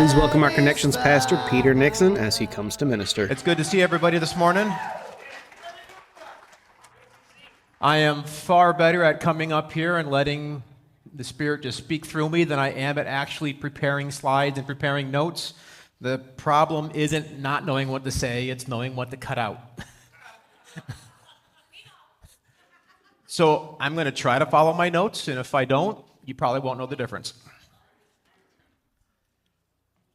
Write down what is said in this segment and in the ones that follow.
Please welcome our Connections pastor, Peter Nixon, as he comes to minister. It's good to see everybody this morning. I am far better at coming up here and letting the Spirit just speak through me than I am at actually preparing slides and preparing notes. The problem isn't not knowing what to say, it's knowing what to cut out. So I'm going to try to follow my notes, and if I don't, you probably won't know the difference.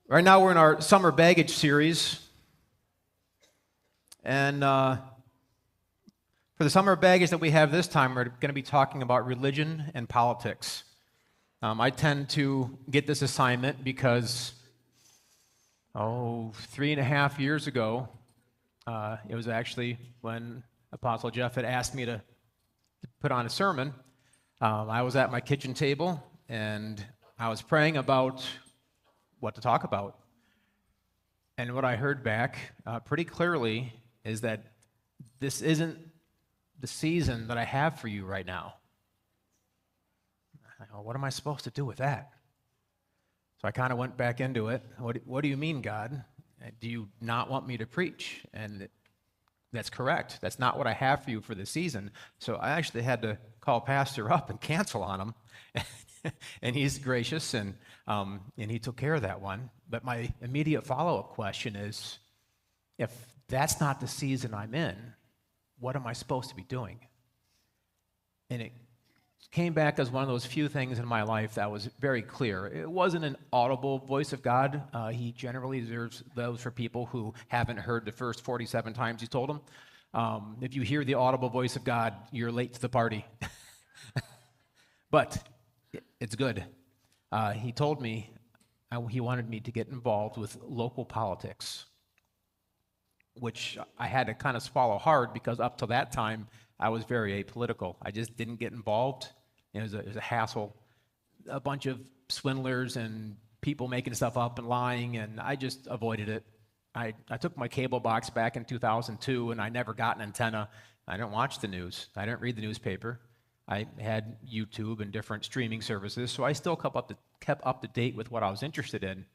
Right now we're in our summer baggage series, and for the summer baggage that we have this time, we're going to be talking about religion and politics. I tend to get this assignment because, 3.5 years ago, it was actually when Apostle Jeff had asked me to put on a sermon. I was at my kitchen table, and I was praying about what to talk about. And what I heard back pretty clearly is that this isn't the season that I have for you right now. What am I supposed to do with that? So I kind of went back into it. What do you mean, God? Do you not want me to preach? And that's correct. That's not what I have for you for this season. So I actually had to call Pastor up and cancel on him. And he's gracious, and he took care of that one. But my immediate follow-up question is, if that's not the season I'm in, what am I supposed to be doing? And it came back as one of those few things in my life that was very clear. It wasn't an audible voice of God. He generally reserves those for people who haven't heard the first 47 times he told them. If you hear the audible voice of God, you're late to the party. But it's good. He told me he wanted me to get involved with local politics, which I had to kind of swallow hard because up to that time, I was very apolitical. I just didn't get involved. It was a hassle, a bunch of swindlers and people making stuff up and lying, and I just avoided it. I took my cable box back in 2002, and I never got an antenna. I didn't watch the news. I didn't read the newspaper. I had YouTube and different streaming services, so I still kept up to date with what I was interested in,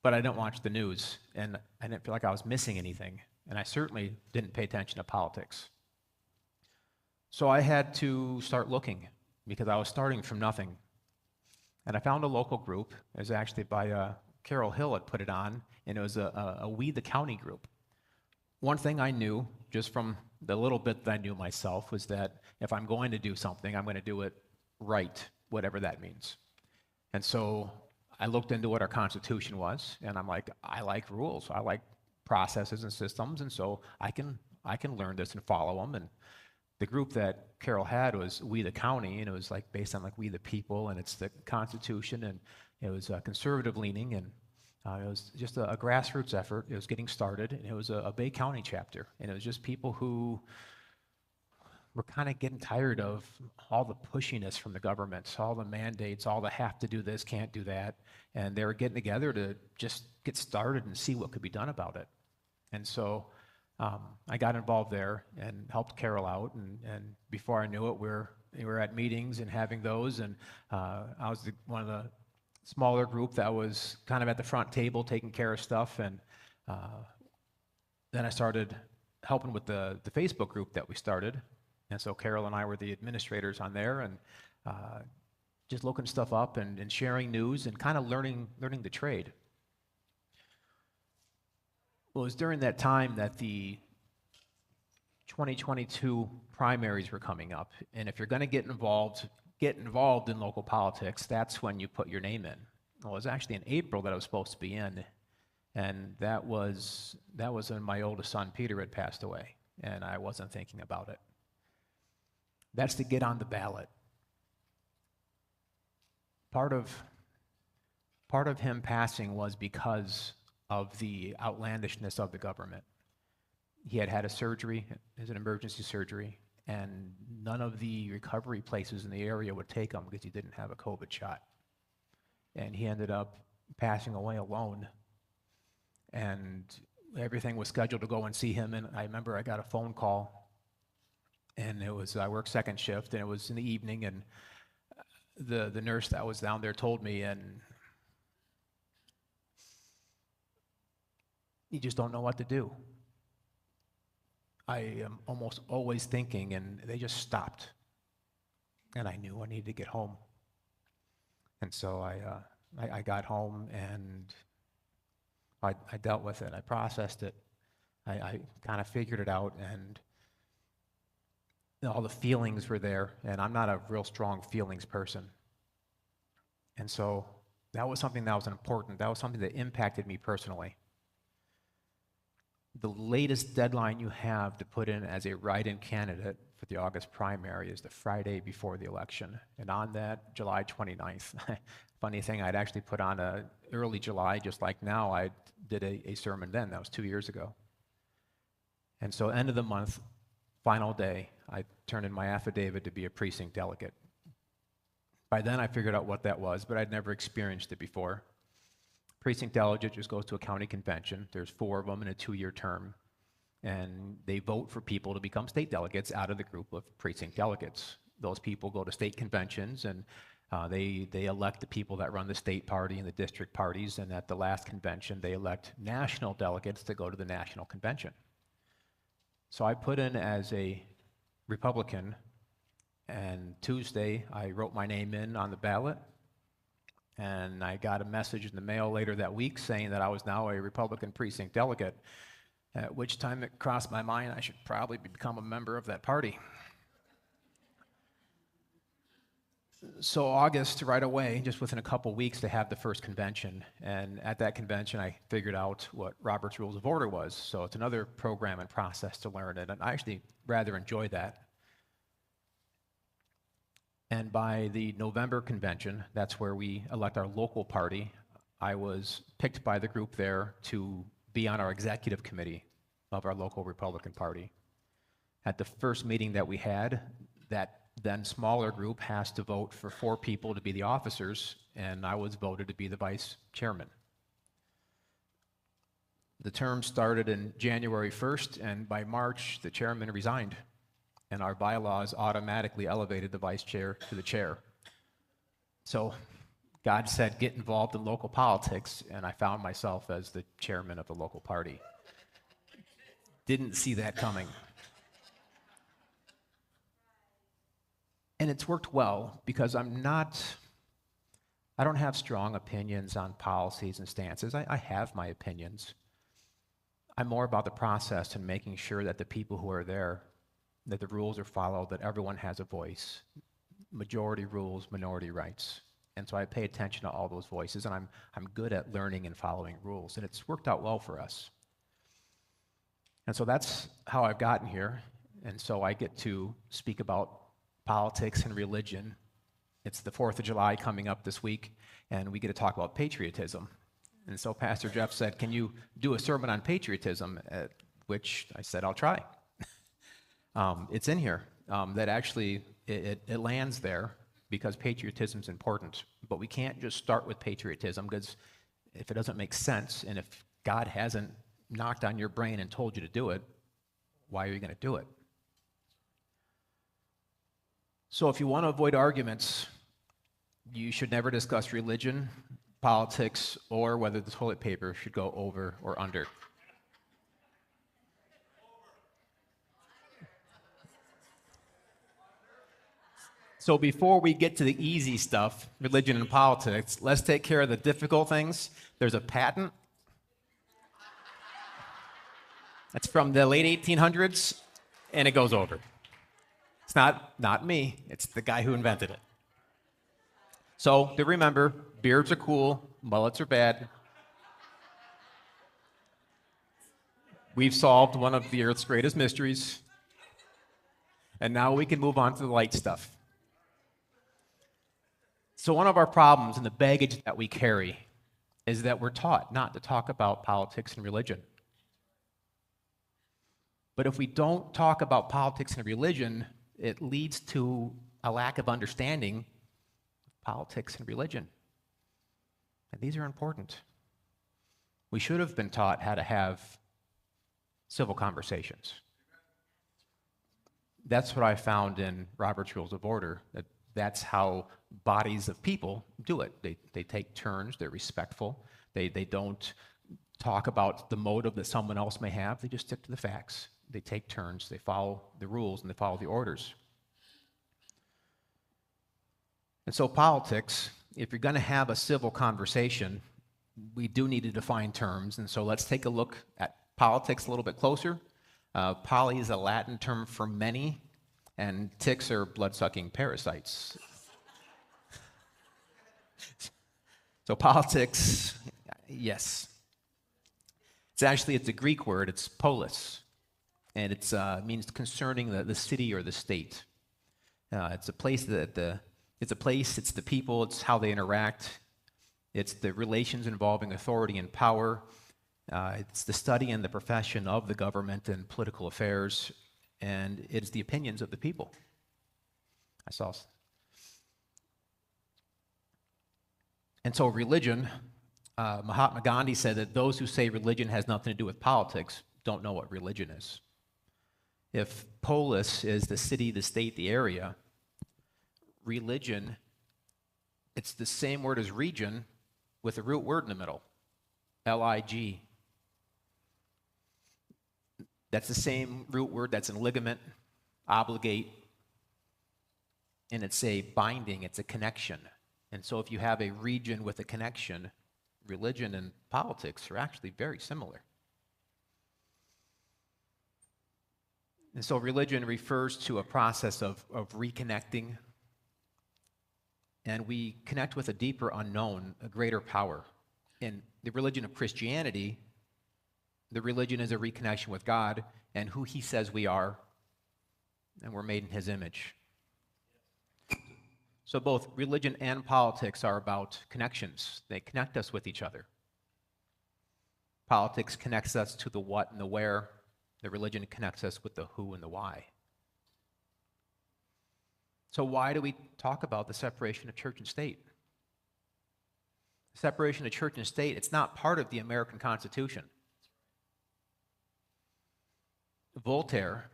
but I didn't watch the news, and I didn't feel like I was missing anything, and I certainly didn't pay attention to politics. So I had to start looking because I was starting from nothing, and I found a local group. It was actually by Carol Hill had put it on, and it was a We the County group. One thing I knew, just from the little bit that I knew myself, was that if I'm going to do something, I'm going to do it right, whatever that means. And so I looked into what our Constitution was, and I'm like, I like rules, I like processes and systems, and so I can learn this and follow them. And the group that Carol had was We the County, and it was like based on like We the People, and it's the Constitution, and it was conservative leaning, and it was just a grassroots effort. It was getting started, and it was a Bay County chapter, and it was just people who were kind of getting tired of all the pushiness from the government, all the mandates, all the have to do this, can't do that, and they were getting together to just get started and see what could be done about it. And so I got involved there and helped Carol out, and before I knew it, we were at meetings and having those, and I was one of the smaller group that was kind of at the front table taking care of stuff, and then I started helping with the Facebook group that we started, and so Carol and I were the administrators on there, and just looking stuff up and sharing news and kind of learning the trade. Well, it was during that time that the 2022 primaries were coming up, and if you're going to get involved in local politics, that's when you put your name in. Well, it was actually in April that I was supposed to be in, and that was when my oldest son, Peter, had passed away, and I wasn't thinking about it. That's to get on the ballot. Part of him passing was because of the outlandishness of the government. He had a surgery, it was an emergency surgery, and none of the recovery places in the area would take him because he didn't have a COVID shot. And he ended up passing away alone. And everything was scheduled to go and see him, and I remember I got a phone call, and I worked second shift, and it was in the evening, and the nurse that was down there told me, and you just don't know what to do. I am almost always thinking, and they just stopped. And I knew I needed to get home. And so I got home and I dealt with it. I processed it. I kind of figured it out, and all the feelings were there, and I'm not a real strong feelings person. And so that was something that was important. That was something that impacted me personally. The latest deadline you have to put in as a write-in candidate for the August primary is the Friday before the election. And on that, July 29th, funny thing, I'd actually put on early July, just like now, I did a sermon then. That was 2 years ago. And so end of the month, final day, I turned in my affidavit to be a precinct delegate. By then, I figured out what that was, but I'd never experienced it before. Precinct delegate just goes to a county convention. There's 4 of them in a 2-year term, and they vote for people to become state delegates out of the group of precinct delegates. Those people go to state conventions, and they elect the people that run the state party and the district parties, and at the last convention, they elect national delegates to go to the national convention. So I put in as a Republican, and Tuesday, I wrote my name in on the ballot, and I got a message in the mail later that week saying that I was now a Republican precinct delegate, at which time it crossed my mind I should probably become a member of that party. So August, right away, just within a couple weeks, to have the first convention. And at that convention, I figured out what Robert's Rules of Order was. So it's another program and process to learn it, and I actually rather enjoy that. And by the November convention, that's where we elect our local party. I was picked by the group there to be on our executive committee of our local Republican Party. At the first meeting that we had, that then smaller group has to vote for 4 people to be the officers, and I was voted to be the vice chairman. The term started in January 1st, and by March, the chairman resigned, and our bylaws automatically elevated the vice chair to the chair. So God said, get involved in local politics, and I found myself as the chairman of the local party. Didn't see that coming. And it's worked well because I don't have strong opinions on policies and stances. I have my opinions. I'm more about the process and making sure that the people who are there, that the rules are followed, that everyone has a voice. Majority rules, minority rights. And so I pay attention to all those voices, and I'm good at learning and following rules, and it's worked out well for us. And so that's how I've gotten here, and so I get to speak about politics and religion. It's the 4th of July coming up this week, and we get to talk about patriotism. And so Pastor Jeff said, can you do a sermon on patriotism? At which I said, I'll try. It's in here. That actually, it lands there because patriotism is important. But we can't just start with patriotism, because if it doesn't make sense, and if God hasn't knocked on your brain and told you to do it, why are you going to do it? So if you want to avoid arguments, you should never discuss religion, politics, or whether the toilet paper should go over or under. So before we get to the easy stuff, religion and politics, let's take care of the difficult things. There's a patent. That's from the late 1800s, and it goes over. It's not me, it's the guy who invented it. So to remember, beards are cool, mullets are bad. We've solved one of the Earth's greatest mysteries, and now we can move on to the light stuff. So one of our problems and the baggage that we carry is that we're taught not to talk about politics and religion. But if we don't talk about politics and religion, it leads to a lack of understanding of politics and religion. And these are important. We should have been taught how to have civil conversations. That's what I found in Robert's Rules of Order, that's how bodies of people do it. They take turns, they're respectful, they don't talk about the motive that someone else may have. They just stick to the facts. They take turns. They follow the rules and they follow the orders. And so politics, if you're going to have a civil conversation, we do need to define terms. And so let's take a look at politics a little bit closer. Poly is a Latin term for many, and ticks are blood-sucking parasites. So politics, yes. It's a Greek word, it's polis, and it means concerning the city or the state. It's a place it's the people, it's how they interact, it's the relations involving authority and power, it's the study and the profession of the government and political affairs, and it's the opinions of the people. And so religion, Mahatma Gandhi said that those who say religion has nothing to do with politics don't know what religion is. If polis is the city, the state, the area, religion, it's the same word as region with a root word in the middle, L-I-G. That's the same root word that's in ligament, obligate, and it's a binding, it's a connection. And so if you have a region with a connection, religion and politics are actually very similar. And so religion refers to a process of reconnecting, and we connect with a deeper unknown, a greater power. In the religion of Christianity, the religion is a reconnection with God and who He says we are, and we're made in His image. So both religion and politics are about connections. They connect us with each other. Politics connects us to the what and the where. The religion connects us with the who and the why. So why do we talk about the separation of church and state? The separation of church and state, it's not part of the American Constitution. Voltaire,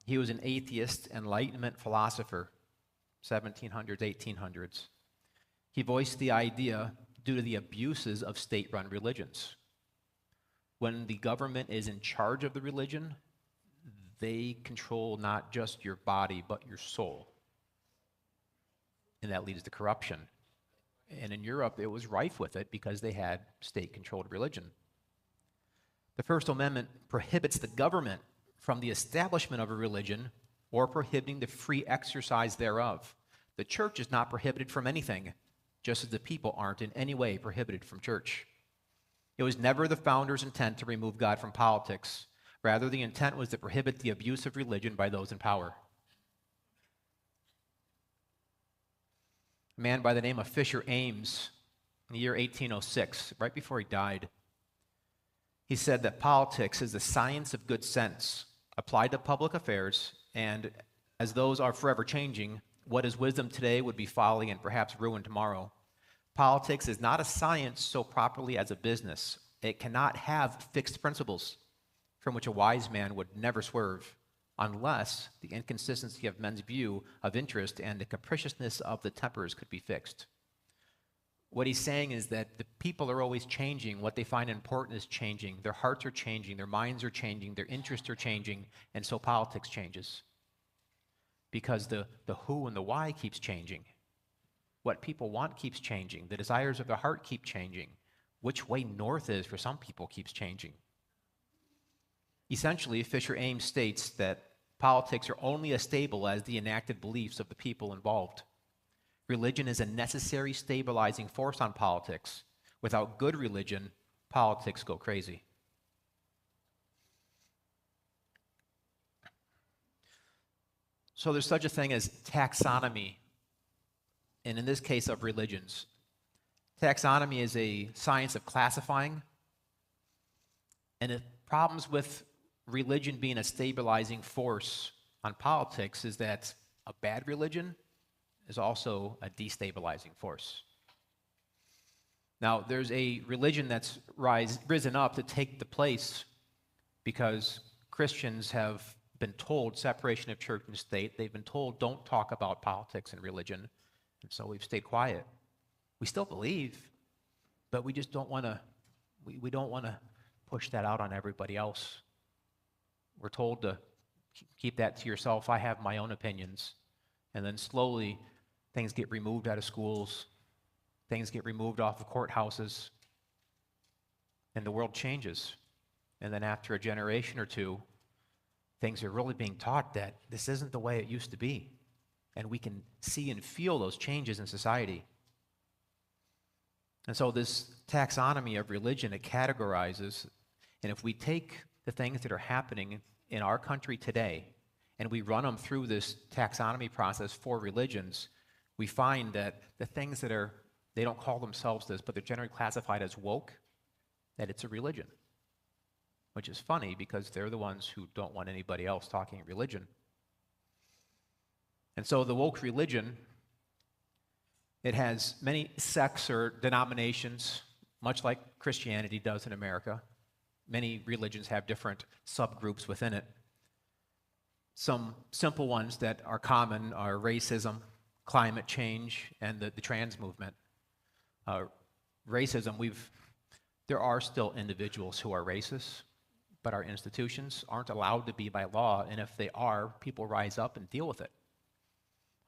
he was an atheist, Enlightenment philosopher, 1700s, 1800s. He voiced the idea due to the abuses of state-run religions. When the government is in charge of the religion, they control not just your body, but your soul. And that leads to corruption. And in Europe, it was rife with it because they had state-controlled religion. The First Amendment prohibits the government from the establishment of a religion or prohibiting the free exercise thereof. The church is not prohibited from anything, just as the people aren't in any way prohibited from church. It was never the founders' intent to remove God from politics. Rather, the intent was to prohibit the abuse of religion by those in power. A man by the name of Fisher Ames, in the year 1806, right before he died, he said that politics is the science of good sense applied to public affairs, and as those are forever changing, what is wisdom today would be folly and perhaps ruin tomorrow. Politics is not a science so properly as a business. It cannot have fixed principles from which a wise man would never swerve, unless the inconsistency of men's view of interest and the capriciousness of the tempers could be fixed. What he's saying is that the people are always changing. What they find important is changing. Their hearts are changing. Their minds are changing. Their interests are changing. And so politics changes. Because the who and the why keeps changing. What people want keeps changing. The desires of the heart keep changing. Which way north is for some people keeps changing. Essentially, Fisher Ames states that politics are only as stable as the enacted beliefs of the people involved. Religion is a necessary stabilizing force on politics. Without good religion, politics go crazy. So there's such a thing as taxonomy, and in this case of religions. Taxonomy is a science of classifying, and the problems with religion being a stabilizing force on politics is that a bad religion is also a destabilizing force. Now, there's a religion that's risen up to take the place because Christians have been told separation of church and state. They've been told don't talk about politics and religion, and so we've stayed quiet. We still believe, but we just don't want to. We don't want to push that out on everybody else. We're told to keep that to yourself. I have my own opinions. And then slowly, things get removed out of schools, things get removed off of courthouses, and the world changes. And then after a generation or two, things are really being taught that this isn't the way it used to be. And we can see and feel those changes in society. And so this taxonomy of religion, it categorizes, and if we take the things that are happening in our country today, and we run them through this taxonomy process for religions, we find that the things that are, they don't call themselves this, but they're generally classified as woke, that it's a religion. Which is funny because they're the ones who don't want anybody else talking religion. And so the woke religion, it has many sects or denominations, much like Christianity does in America. Many religions have different subgroups within it. Some simple ones that are common are racism, climate change, and the trans movement. Racism, there are still individuals who are racist, but our institutions aren't allowed to be by law, and if they are, people rise up and deal with it.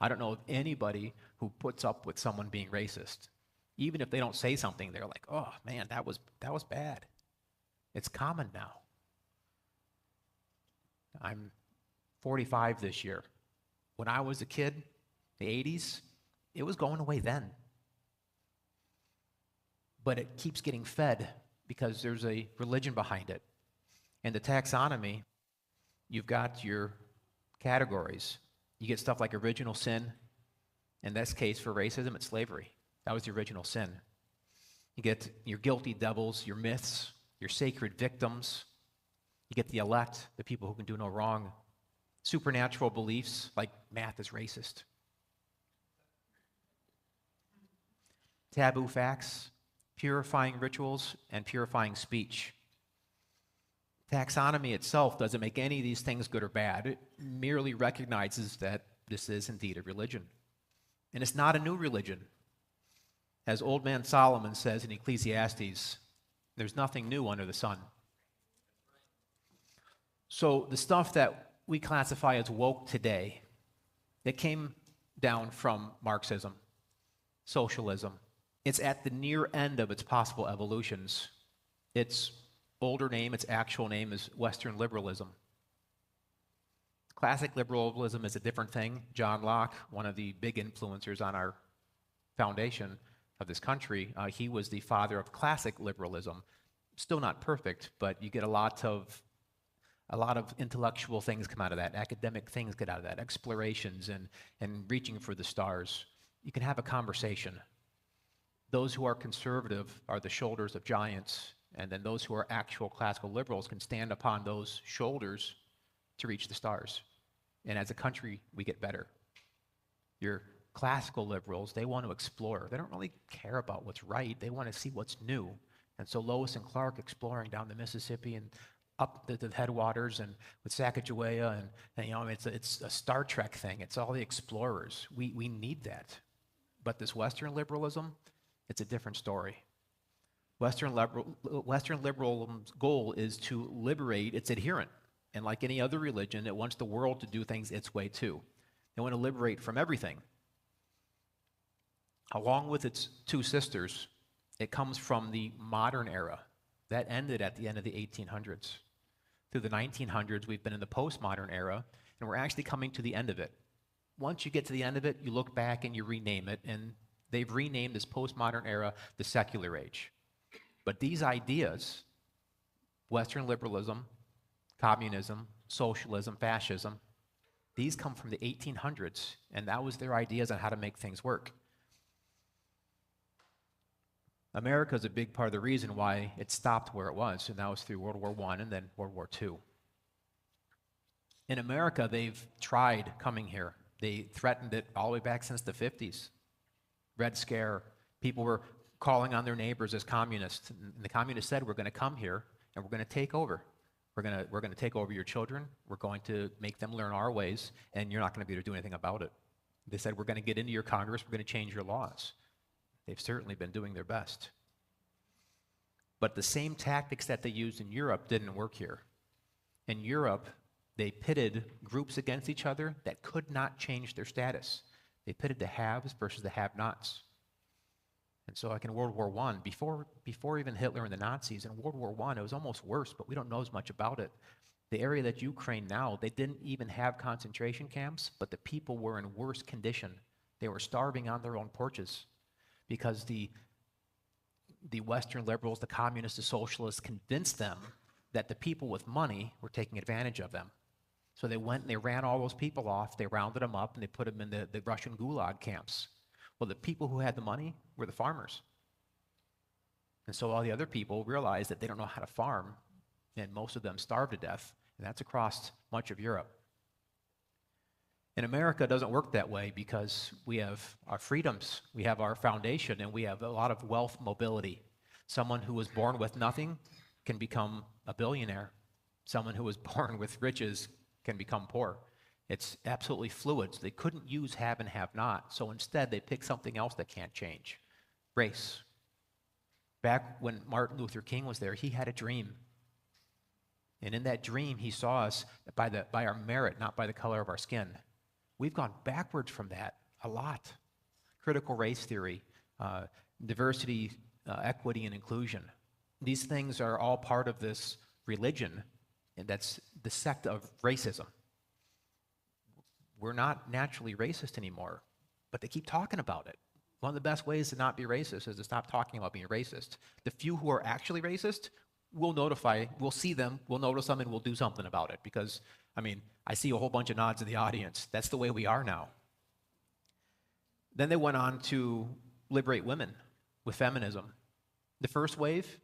I don't know of anybody who puts up with someone being racist. Even if they don't say something, they're like, oh man, that was bad. It's common now. I'm 45 this year. When I was a kid, the 80s, it was going away then. But it keeps getting fed because there's a religion behind it. And the taxonomy, you've got your categories. You get stuff like original sin. In this case, for racism, it's slavery. That was the original sin. You get your guilty devils, your myths, your sacred victims. You get the elect, the people who can do no wrong. Supernatural beliefs, like math is racist. Taboo facts, purifying rituals, and purifying speech. Taxonomy itself doesn't make any of these things good or bad. It merely recognizes that this is indeed a religion. And it's not a new religion. As old man Solomon says in Ecclesiastes, there's nothing new under the sun. So the stuff that we classify as woke today, it came down from Marxism, socialism. It's at the near end of its possible evolutions. Its older name, its actual name is Western liberalism. Classic liberalism is a different thing. John Locke, one of the big influencers on our foundation of this country, he was the father of classic liberalism. Still not perfect, but you get a lot of intellectual things come out of that, academic things get out of that, explorations and reaching for the stars. You can have a conversation. Those who are conservative are the shoulders of giants, and then those who are actual classical liberals can stand upon those shoulders to reach the stars. And as a country, we get better. Your classical liberals, they want to explore. They don't really care about what's right. They want to see what's new. And so Lois and Clark exploring down the Mississippi and up the headwaters and with Sacagawea, and you know, it's a Star Trek thing. It's all the explorers. We need that. But this Western liberalism, it's a different story. Western liberalism's goal is to liberate its adherent. And like any other religion, it wants the world to do things its way too. They want to liberate from everything. Along with its two sisters, it comes from the modern era. That ended at the end of the 1800s. Through the 1900s, we've been in the postmodern era, and we're actually coming to the end of it. Once you get to the end of it, you look back and you rename it, and they've renamed this postmodern era the secular age. But these ideas, Western liberalism, communism, socialism, fascism, these come from the 1800s, and that was their ideas on how to make things work. America is a big part of the reason why it stopped where it was, and that was through World War I and then World War II. In America, they've tried coming here. They threatened it all the way back since the 50s. Red Scare. People were calling on their neighbors as communists, and the communists said, we're going to come here and we're going to take over. We're going to take over your children. We're going to make them learn our ways, and you're not going to be able to do anything about it. They said, we're going to get into your Congress. We're going to change your laws. They've certainly been doing their best. But the same tactics that they used in Europe didn't work here. In Europe, they pitted groups against each other that could not change their status. They pitted the haves versus the have-nots. And so like in World War I, before even Hitler and the Nazis, in World War I, it was almost worse, but we don't know as much about it. The area that Ukraine now, they didn't even have concentration camps, but the people were in worse condition. They were starving on their own porches because the Western liberals, the communists, the socialists convinced them that the people with money were taking advantage of them. So they went and they ran all those people off, they rounded them up, and they put them in the Russian gulag camps. Well, the people who had the money were the farmers. And so all the other people realized that they don't know how to farm, and most of them starved to death, and that's across much of Europe. In America, it doesn't work that way because we have our freedoms, we have our foundation, and we have a lot of wealth mobility. Someone who was born with nothing can become a billionaire. Someone who was born with riches can become poor. It's absolutely fluid. So they couldn't use have and have not. So instead, they picked something else that can't change. Race. Back when Martin Luther King was there, he had a dream. And in that dream, he saw us by our merit, not by the color of our skin. We've gone backwards from that a lot. Critical race theory, diversity, equity, and inclusion. These things are all part of this religion, and that's the sect of racism. We're not naturally racist anymore, but they keep talking about it. One of the best ways to not be racist is to stop talking about being racist. The few who are actually racist, we'll see them, we'll notice them, and we'll do something about it. Because, I see a whole bunch of nods in the audience. That's the way we are now. Then they went on to liberate women with feminism. The first wave,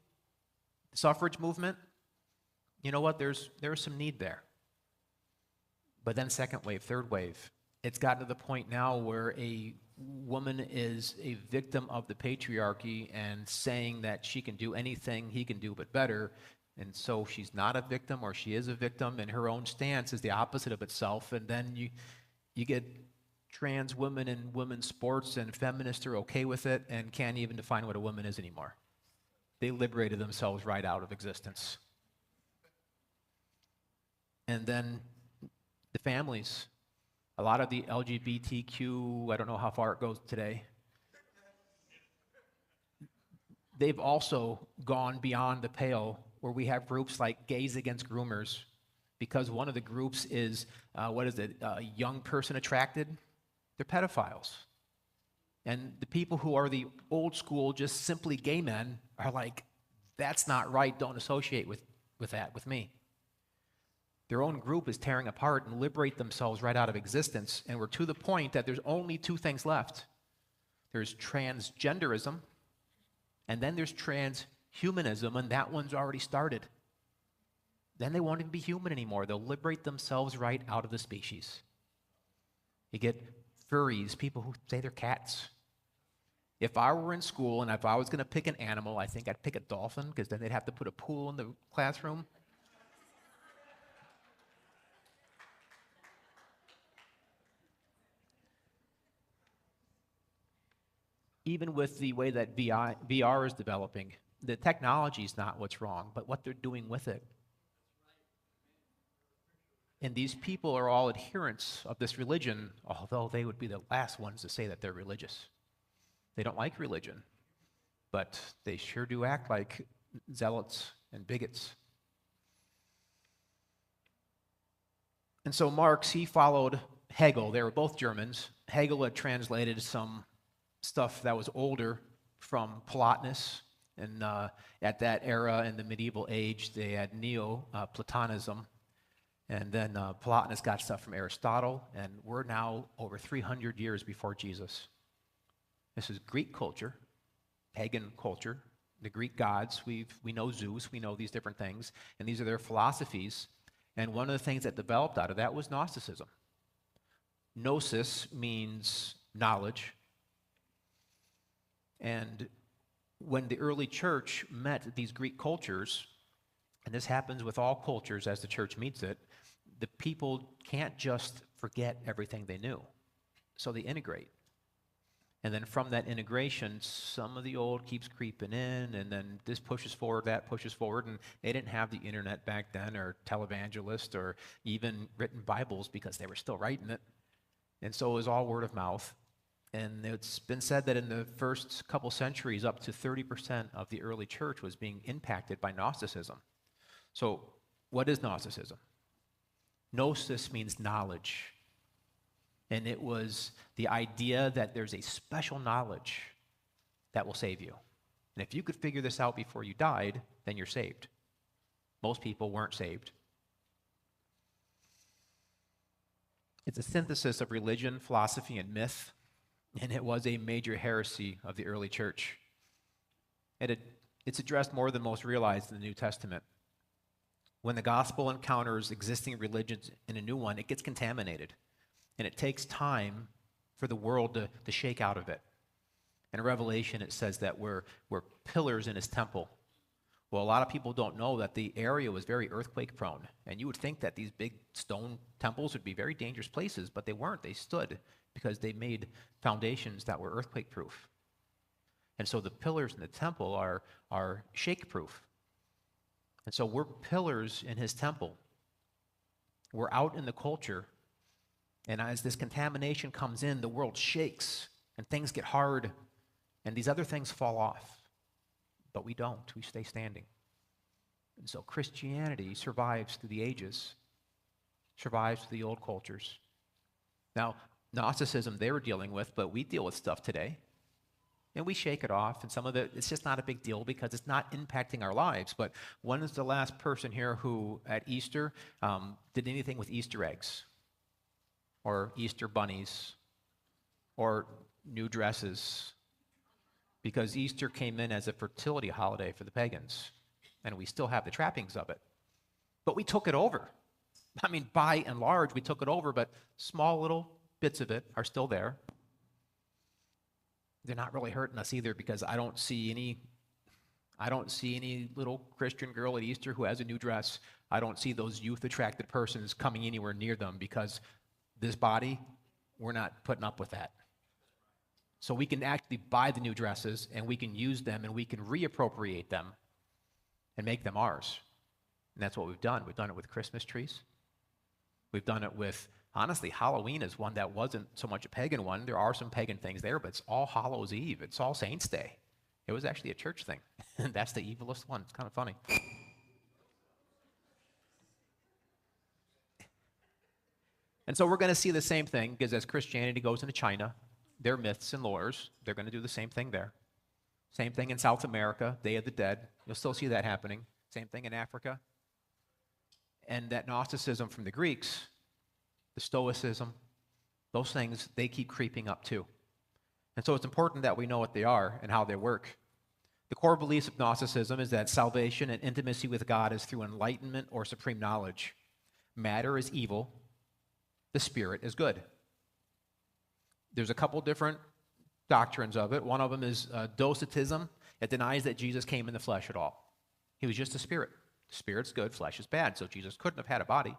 the suffrage movement, you know what, there's some need there. But then second wave, third wave, it's gotten to the point now where a woman is a victim of the patriarchy and saying that she can do anything he can do but better, and so she's not a victim or she is a victim, and her own stance is the opposite of itself. And then you get trans women in women's sports, and feminists are okay with it and can't even define what a woman is anymore. They liberated themselves right out of existence. And then the families, a lot of the LGBTQ, I don't know how far it goes today, they've also gone beyond the pale, where we have groups like Gays Against Groomers, because one of the groups is, a young person attracted? They're pedophiles. And the people who are the old school, just simply gay men, are like, that's not right, don't associate with that, with me. Their own group is tearing apart and liberate themselves right out of existence, and we're to the point that there's only two things left. There's transgenderism, and then there's transhumanism, and that one's already started. Then they won't even be human anymore. They'll liberate themselves right out of the species. You get furries, people who say they're cats. If I were in school and if I was going to pick an animal, I think I'd pick a dolphin, because then they'd have to put a pool in the classroom. Even with the way that VR is developing, the technology is not what's wrong, but what they're doing with it. And these people are all adherents of this religion, although they would be the last ones to say that they're religious. They don't like religion, but they sure do act like zealots and bigots. And so Marx, he followed Hegel. They were both Germans. Hegel had translated some stuff that was older from Plotinus, and at that era in the medieval age, they had Neo-Platonism, and then Plotinus got stuff from Aristotle, and we're now over 300 years before Jesus. This is Greek culture, pagan culture, the Greek gods. We know Zeus, we know these different things, and these are their philosophies, and one of the things that developed out of that was Gnosticism. Gnosis means knowledge. And when the early church met these Greek cultures, and this happens with all cultures as the church meets it, the people can't just forget everything they knew. So they integrate. And then from that integration, some of the old keeps creeping in, and then this pushes forward, that pushes forward. And they didn't have the internet back then, or televangelists, or even written Bibles, because they were still writing it. And so it was all word of mouth. And it's been said that in the first couple centuries, up to 30% of the early church was being impacted by Gnosticism. So what is Gnosticism? Gnosis means knowledge. And it was the idea that there's a special knowledge that will save you. And if you could figure this out before you died, then you're saved. Most people weren't saved. It's a synthesis of religion, philosophy, and myth, and it was a major heresy of the early church. It's addressed more than most realize in the New Testament. When the gospel encounters existing religions in a new one, it gets contaminated. And it takes time for the world to shake out of it. In Revelation, it says that we're pillars in his temple. Well, a lot of people don't know that the area was very earthquake prone. And you would think that these big stone temples would be very dangerous places, but they weren't. They stood because they made foundations that were earthquake proof. And so the pillars in the temple are shake proof. And so we're pillars in his temple. We're out in the culture. And as this contamination comes in, the world shakes and things get hard and these other things fall off. But we don't. We stay standing. And so Christianity survives through the ages, survives through the old cultures. Now, Gnosticism they were dealing with, but we deal with stuff today. And we shake it off, and some of it, it's just not a big deal because it's not impacting our lives. But when is the last person here who, at Easter, did anything with Easter eggs? Or Easter bunnies? Or new dresses? Because Easter came in as a fertility holiday for the pagans, and we still have the trappings of it. But we took it over. I mean, by and large, we took it over, but small little bits of it are still there. They're not really hurting us either because I don't see any little Christian girl at Easter who has a new dress. I don't see those youth-attracted persons coming anywhere near them because this body, we're not putting up with that. So we can actually buy the new dresses and we can use them and we can reappropriate them and make them ours. And that's what we've done. We've done it with Christmas trees. We've done it with, honestly, Halloween is one that wasn't so much a pagan one. There are some pagan things there, but it's All Hallows Eve. It's All Saints Day. It was actually a church thing. And that's the evilest one. It's kind of funny. And so we're going to see the same thing because as Christianity goes into China, their myths and lores, they're going to do the same thing there. Same thing in South America, Day of the Dead. You'll still see that happening. Same thing in Africa. And that Gnosticism from the Greeks, the Stoicism, those things, they keep creeping up too. And so it's important that we know what they are and how they work. The core beliefs of Gnosticism is that salvation and intimacy with God is through enlightenment or supreme knowledge. Matter is evil. The spirit is good. There's a couple different doctrines of it. One of them is docetism. It denies that Jesus came in the flesh at all. He was just a spirit. Spirit's good, flesh is bad, so Jesus couldn't have had a body.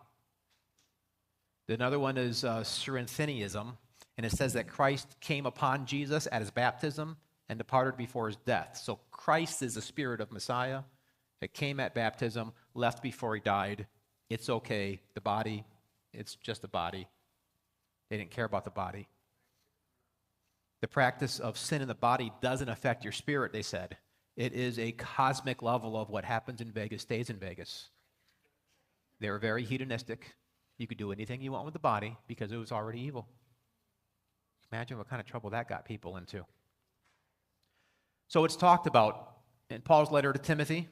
Another one is Cerinthianism, and it says that Christ came upon Jesus at his baptism and departed before his death. So Christ is the spirit of Messiah that came at baptism, left before he died. It's okay. The body, it's just a body. They didn't care about the body. The practice of sin in the body doesn't affect your spirit, they said. It is a cosmic level of what happens in Vegas stays in Vegas. They were very hedonistic. You could do anything you want with the body because it was already evil. Imagine what kind of trouble that got people into. So it's talked about in Paul's letter to Timothy,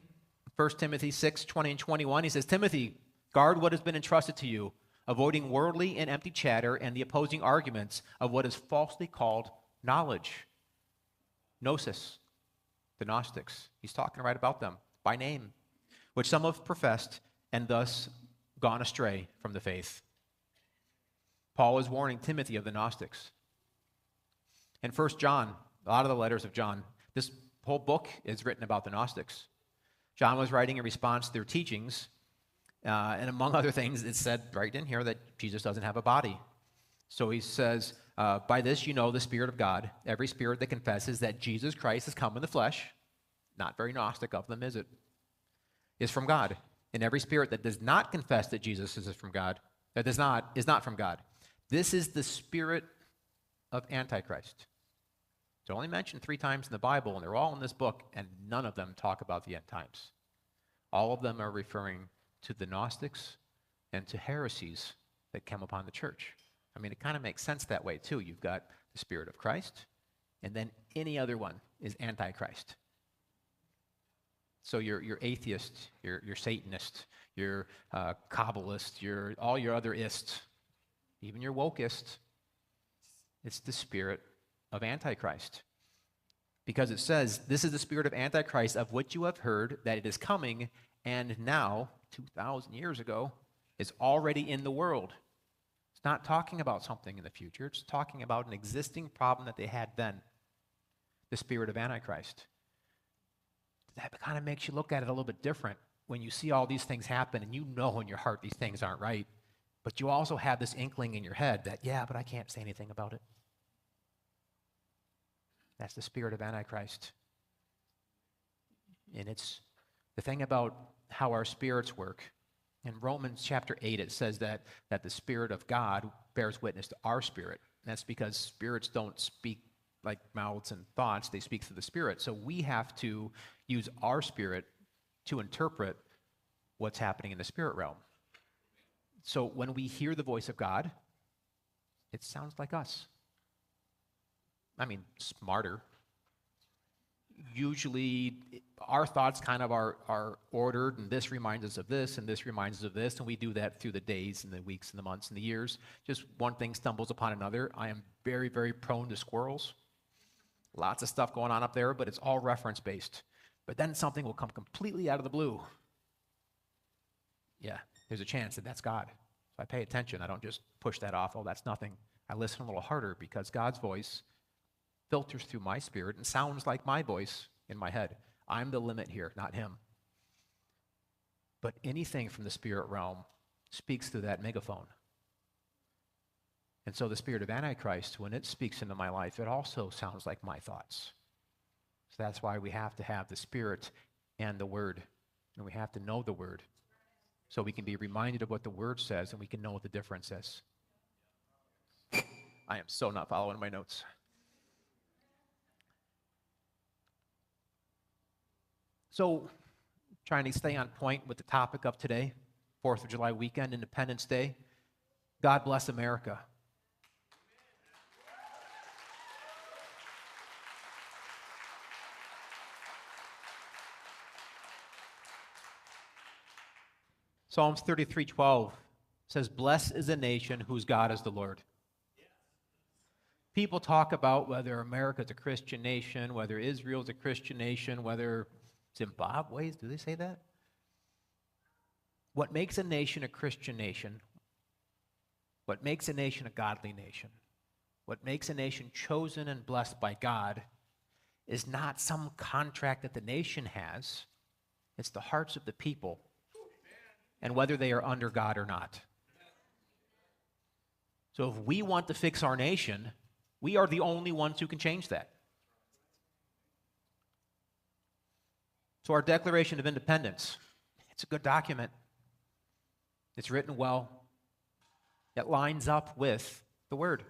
1 Timothy 6, 20 and 21. He says, Timothy, guard what has been entrusted to you, avoiding worldly and empty chatter and the opposing arguments of what is falsely called knowledge. Gnosis, the Gnostics. He's talking right about them by name, which some have professed and thus gone astray from the faith. Paul is warning Timothy of the Gnostics. In 1 John, a lot of the letters of John, this whole book is written about the Gnostics. John was writing in response to their teachings, and among other things, it said right in here that Jesus doesn't have a body. So he says, by this you know the Spirit of God. Every spirit that confesses that Jesus Christ has come in the flesh, not very Gnostic of them, is it? Is from God. And every spirit that does not confess that Jesus is from God, that is not from God. This is the spirit of Antichrist. It's only mentioned 3 times in the Bible, and they're all in this book, and none of them talk about the end times. All of them are referring to the Gnostics and to heresies that come upon the church. I mean, it kind of makes sense that way, too. You've got the Spirit of Christ, and then any other one is Antichrist. So you're atheist, you're Satanist, you're Kabbalist, you're all your other ists, even your wokeist. It's the spirit of Antichrist. Because it says, this is the spirit of Antichrist of which you have heard that it is coming, and now, 2,000 years ago, is already in the world. It's not talking about something in the future. It's talking about an existing problem that they had then, the spirit of Antichrist. That kind of makes you look at it a little bit different when you see all these things happen and you know in your heart these things aren't right, but you also have this inkling in your head that, yeah, but I can't say anything about it. That's the spirit of Antichrist. And it's the thing about how our spirits work. In Romans chapter 8, it says that the Spirit of God bears witness to our spirit. And that's because spirits don't speak like mouths and thoughts. They speak through the Spirit. So we have to use our spirit to interpret what's happening in the spirit realm. So when we hear the voice of God, it sounds like us. I mean, smarter. Usually, our thoughts kind of are ordered, and this reminds us of this, and this reminds us of this, and we do that through the days and the weeks and the months and the years. Just one thing stumbles upon another. I am very, very prone to squirrels. Lots of stuff going on up there, but it's all reference-based. But then something will come completely out of the blue. Yeah, there's a chance that that's God. So I pay attention. I don't just push that off. Oh, that's nothing. I listen a little harder because God's voice filters through my spirit and sounds like my voice in my head. I'm the limit here, not him. But anything from the spirit realm speaks through that megaphone. And so the spirit of Antichrist, when it speaks into my life, it also sounds like my thoughts. So that's why we have to have the Spirit and the Word. And we have to know the Word. So we can be reminded of what the Word says and we can know what the difference is. I am so not following my notes. So, trying to stay on point with the topic of today, 4th of July weekend, Independence Day. God bless America. Psalms 33:12 says, "Blessed is the nation whose God is the Lord." People talk about whether America is a Christian nation, whether Israel is a Christian nation, whether Zimbabwe is, do they say that? What makes a nation a Christian nation, what makes a nation a godly nation, what makes a nation chosen and blessed by God is not some contract that the nation has. It's the hearts of the people and whether they are under God or not. So if we want to fix our nation, we are the only ones who can change that. So our Declaration of Independence, it's a good document. It's written well. It lines up with the Word.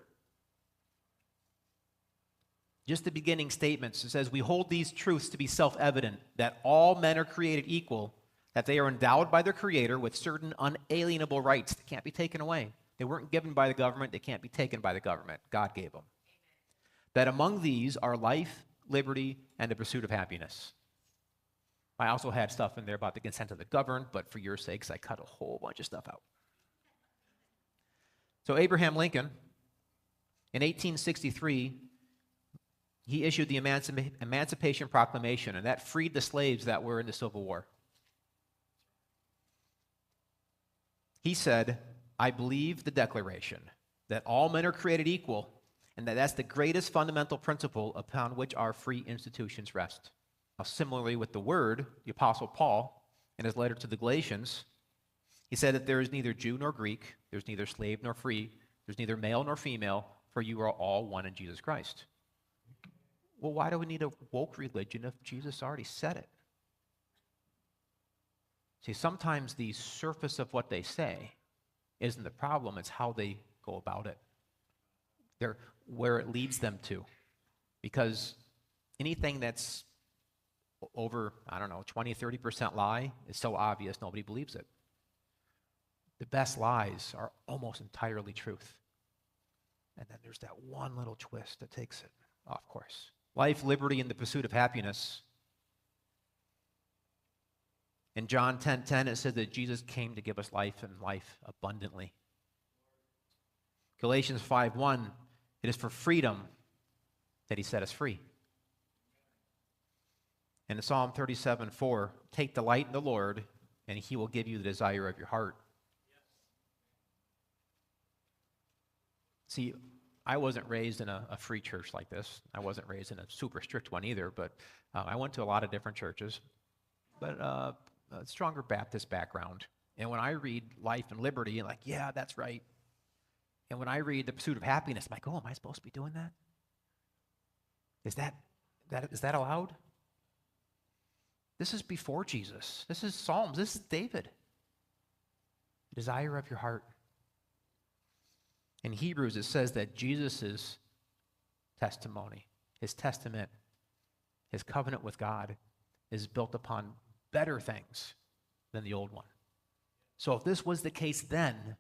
Just the beginning statements, it says, "We hold these truths to be self-evident, that all men are created equal, that they are endowed by their Creator with certain unalienable rights that can't be taken away. They weren't given by the government. They can't be taken by the government. God gave them. That among these are life, liberty, and the pursuit of happiness." I also had stuff in there about the consent of the governed, but for your sakes, I cut a whole bunch of stuff out. So Abraham Lincoln, in 1863, he issued the Emancipation Proclamation, and that freed the slaves that were in the Civil War. He said, "I believe the Declaration, that all men are created equal, and that that's the greatest fundamental principle upon which our free institutions rest." Now, similarly with the Word, the Apostle Paul, in his letter to the Galatians, he said that there is neither Jew nor Greek, there's neither slave nor free, there's neither male nor female, for you are all one in Jesus Christ. Well, why do we need a woke religion if Jesus already said it? See, sometimes the surface of what they say isn't the problem, it's how they go about it. They're where it leads them to. Because anything that's over, 20, 30% lie is so obvious nobody believes it. The best lies are almost entirely truth. And then there's that one little twist that takes it off course. Life, liberty, and the pursuit of happiness. In John 10:10, it says that Jesus came to give us life and life abundantly. Galatians 5:1, it is for freedom that he set us free. And in Psalm 37:4, take delight in the Lord, and he will give you the desire of your heart. See, I wasn't raised in a free church like this. I wasn't raised in a super strict one either, but I went to a lot of different churches, but a stronger Baptist background. And when I read life and liberty, I'm like, yeah, that's right. And when I read the pursuit of happiness, I'm like, oh, am I supposed to be doing that? Is that allowed? This is before Jesus. This is Psalms. This is David. Desire of your heart. In Hebrews, it says that Jesus' testimony, his testament, his covenant with God is built upon better things than the old one. So if this was the case then,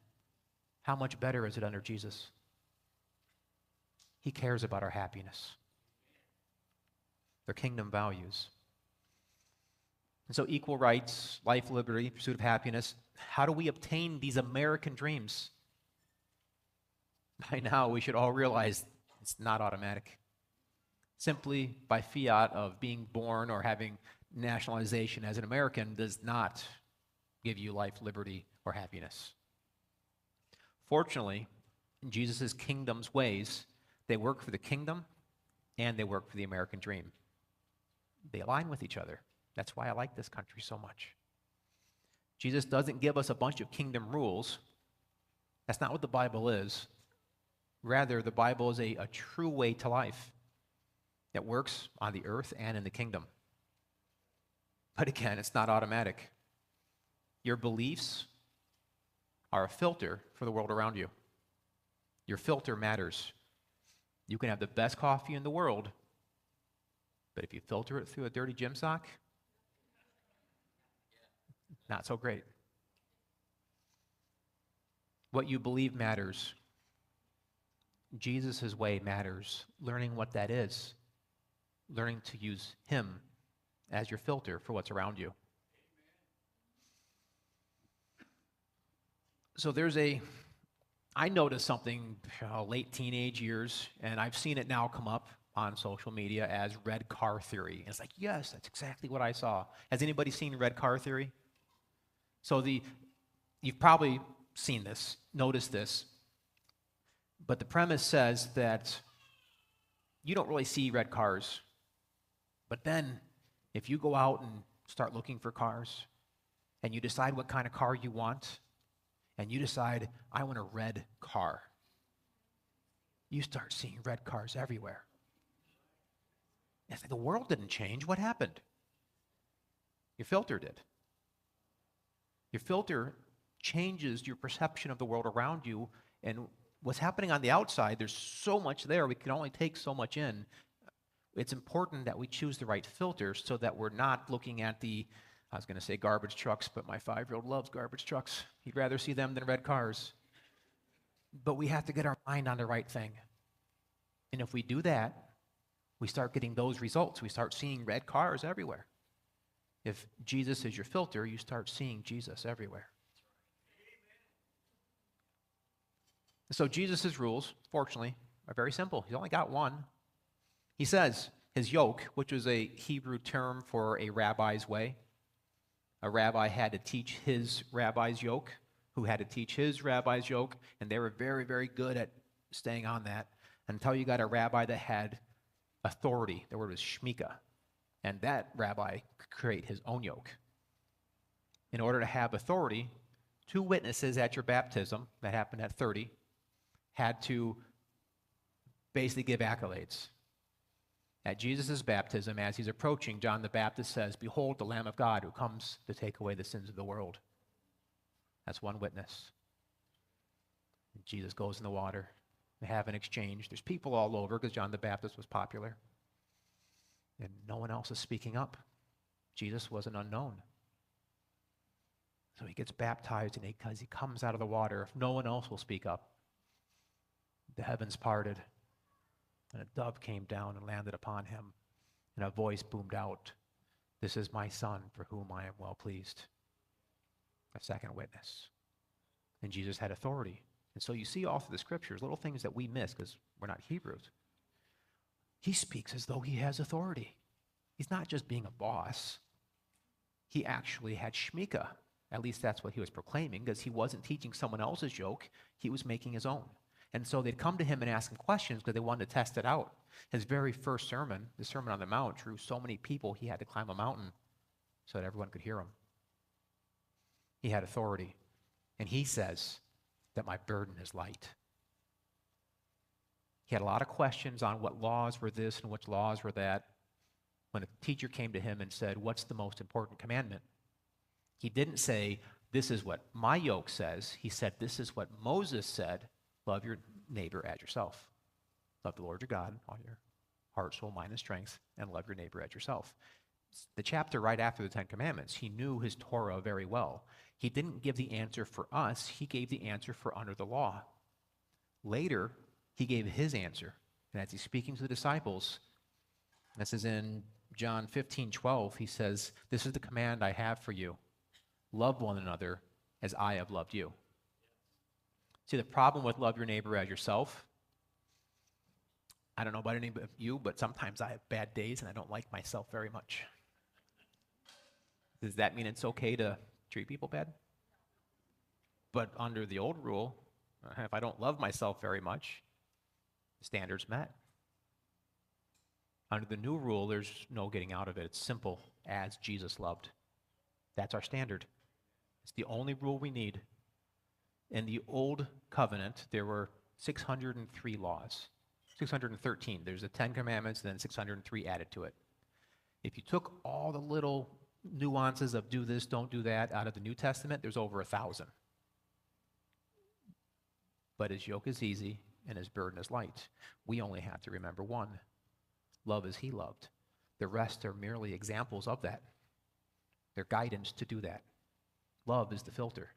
how much better is it under Jesus? He cares about our happiness. Their kingdom values. And so equal rights, life, liberty, pursuit of happiness. How do we obtain these American dreams? By now, we should all realize it's not automatic. Simply by fiat of being born or having nationalization as an American does not give you life, liberty, or happiness. Fortunately, in Jesus' kingdom's ways, they work for the kingdom and they work for the American dream. They align with each other. That's why I like this country so much. Jesus doesn't give us a bunch of kingdom rules. That's not what the Bible is. Rather, the Bible is a true way to life that works on the earth and in the kingdom. But again, it's not automatic. Your beliefs are a filter for the world around you. Your filter matters. You can have the best coffee in the world, but if you filter it through a dirty gym sock, not so great. What you believe matters. Jesus' way matters. Learning what that is. Learning to use him as your filter for what's around you. So I noticed something late teenage years, and I've seen it now come up on social media as red car theory. And it's like, yes, that's exactly what I saw. Has anybody seen red car theory? So you've probably seen this, noticed this. But the premise says that you don't really see red cars. But then, if you go out and start looking for cars, and you decide what kind of car you want, and you decide, I want a red car, you start seeing red cars everywhere. It's like the world didn't change. What happened? Your filter did. Your filter changes your perception of the world around you, and what's happening on the outside, there's so much there, we can only take so much in. It's important that we choose the right filters so that we're not looking at I was going to say garbage trucks, but my 5-year-old loves garbage trucks. He'd rather see them than red cars. But we have to get our mind on the right thing. And if we do that, we start getting those results. We start seeing red cars everywhere. If Jesus is your filter, you start seeing Jesus everywhere. So Jesus' rules, fortunately, are very simple. He's only got one. He says his yoke, which was a Hebrew term for a rabbi's way. A rabbi had to teach his rabbi's yoke, who had to teach his rabbi's yoke, and they were very, very good at staying on that until you got a rabbi that had authority. The word was shmika, and that rabbi could create his own yoke. In order to have authority, 2 witnesses at your baptism, that happened at 30, had to basically give accolades. At Jesus' baptism, as he's approaching, John the Baptist says, "Behold the Lamb of God who comes to take away the sins of the world." That's one witness. And Jesus goes in the water. They have an exchange. There's people all over because John the Baptist was popular. And no one else is speaking up. Jesus was an unknown. So he gets baptized, and because he comes out of the water, if no one else will speak up, the heavens parted, and a dove came down and landed upon him, and a voice boomed out, "This is my son, for whom I am well pleased." A second witness. And Jesus had authority. And so you see all through the scriptures, little things that we miss because we're not Hebrews. He speaks as though he has authority. He's not just being a boss. He actually had shmika. At least that's what he was proclaiming, because he wasn't teaching someone else's yoke. He was making his own. And so they'd come to him and ask him questions because they wanted to test it out. His very first sermon, the Sermon on the Mount, drew so many people he had to climb a mountain so that everyone could hear him. He had authority. And he says that my burden is light. He had a lot of questions on what laws were this and which laws were that. When a teacher came to him and said, "What's the most important commandment?" He didn't say, "This is what my yoke says." He said, "This is what Moses said. Love your neighbor as yourself. Love the Lord your God, all your heart, soul, mind, and strength, and love your neighbor as yourself." The chapter right after the Ten Commandments, he knew his Torah very well. He didn't give the answer for us. He gave the answer for under the law. Later, he gave his answer. And as he's speaking to the disciples, this is in John 15:12, he says, "This is the command I have for you. Love one another as I have loved you." See, the problem with love your neighbor as yourself, I don't know about any of you, but sometimes I have bad days and I don't like myself very much. Does that mean it's okay to treat people bad? But under the old rule, if I don't love myself very much, the standard's met. Under the new rule, there's no getting out of it. It's simple, as Jesus loved. That's our standard. It's the only rule we need. In the old covenant, there were 603 laws. 613. There's the 10 commandments, and then 603 added to it. If you took all the little nuances of do this, don't do that out of the New Testament, there's over 1,000. But his yoke is easy and his burden is light. We only have to remember one. Love as he loved. The rest are merely examples of that. They're guidance to do that. Love is the filter.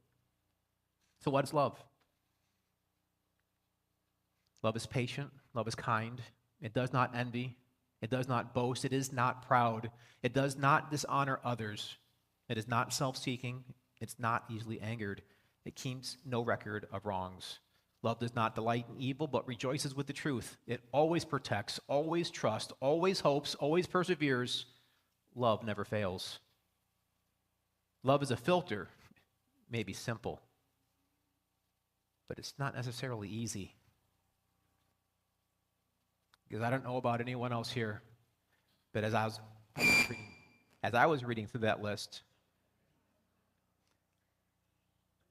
So what is love? Love is patient. Love is kind. It does not envy. It does not boast. It is not proud. It does not dishonor others. It is not self-seeking. It's not easily angered. It keeps no record of wrongs. Love does not delight in evil, but rejoices with the truth. It always protects, always trusts, always hopes, always perseveres. Love never fails. Love is a filter. It may be simple, but it's not necessarily easy. Because I don't know about anyone else here, but as I was reading through that list,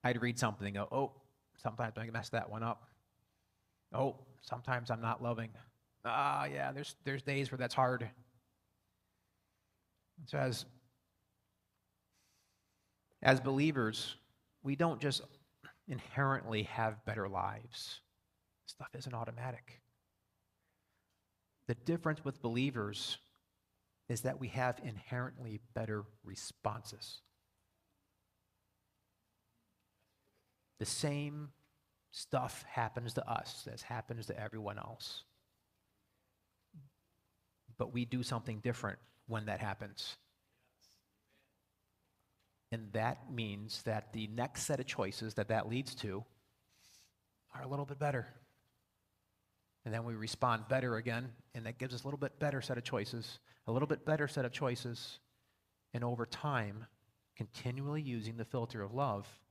I'd read something and go, "Oh, sometimes I mess that one up. Oh, sometimes I'm not loving. Yeah, there's days where that's hard." So as believers, we don't just inherently have better lives. Stuff isn't automatic. The difference with believers is that we have inherently better responses. The same stuff happens to us as happens to everyone else. But we do something different when that happens. And that means that the next set of choices that leads to are a little bit better. And then we respond better again, and that gives us a little bit better set of choices, a little bit better set of choices. And over time, continually using the filter of love,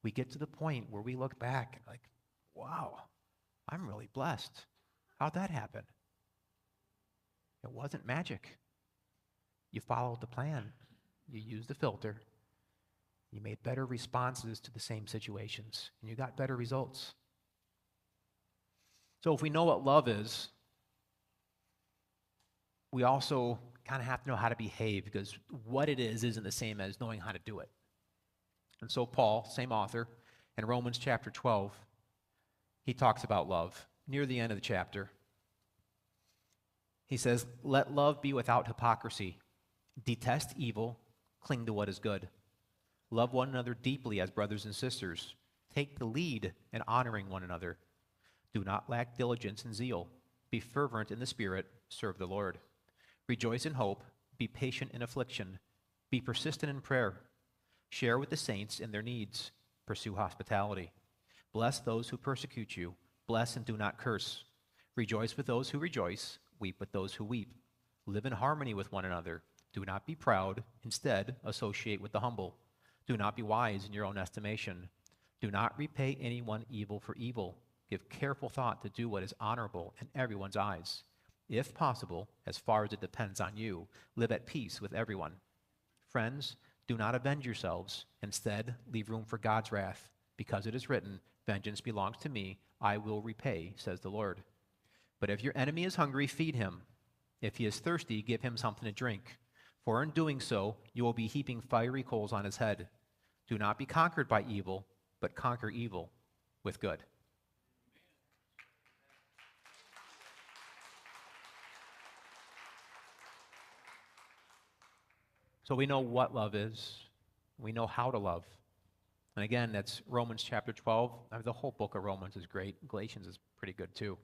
we get to the point where we look back and like, wow, I'm really blessed. How'd that happen? It wasn't magic. You followed the plan. You used the filter. You made better responses to the same situations, and you got better results. So if we know what love is, we also kind of have to know how to behave, because what it is isn't the same as knowing how to do it. And so Paul, same author, in Romans chapter 12, he talks about love. Near the end of the chapter, he says, "Let love be without hypocrisy. Detest evil, cling to what is good. Love one another deeply as brothers and sisters. Take the lead in honoring one another. Do not lack diligence and zeal. Be fervent in the Spirit, serve the Lord. Rejoice in hope, be patient in affliction, be persistent in prayer. Share with the saints in their needs, pursue hospitality. Bless those who persecute you, bless and do not curse. Rejoice with those who rejoice, weep with those who weep. Live in harmony with one another. Do not be proud, instead associate with the humble. Do not be wise in your own estimation. Do not repay anyone evil for evil. Give careful thought to do what is honorable in everyone's eyes. If possible, as far as it depends on you, live at peace with everyone. Friends, do not avenge yourselves. Instead, leave room for God's wrath, because it is written, 'Vengeance belongs to me, I will repay,' says the Lord. But if your enemy is hungry, feed him. If he is thirsty, give him something to drink. For in doing so, you will be heaping fiery coals on his head. Do not be conquered by evil, but conquer evil with good." So we know what love is. We know how to love. And again, that's Romans chapter 12. The whole book of Romans is great. Galatians is pretty good too.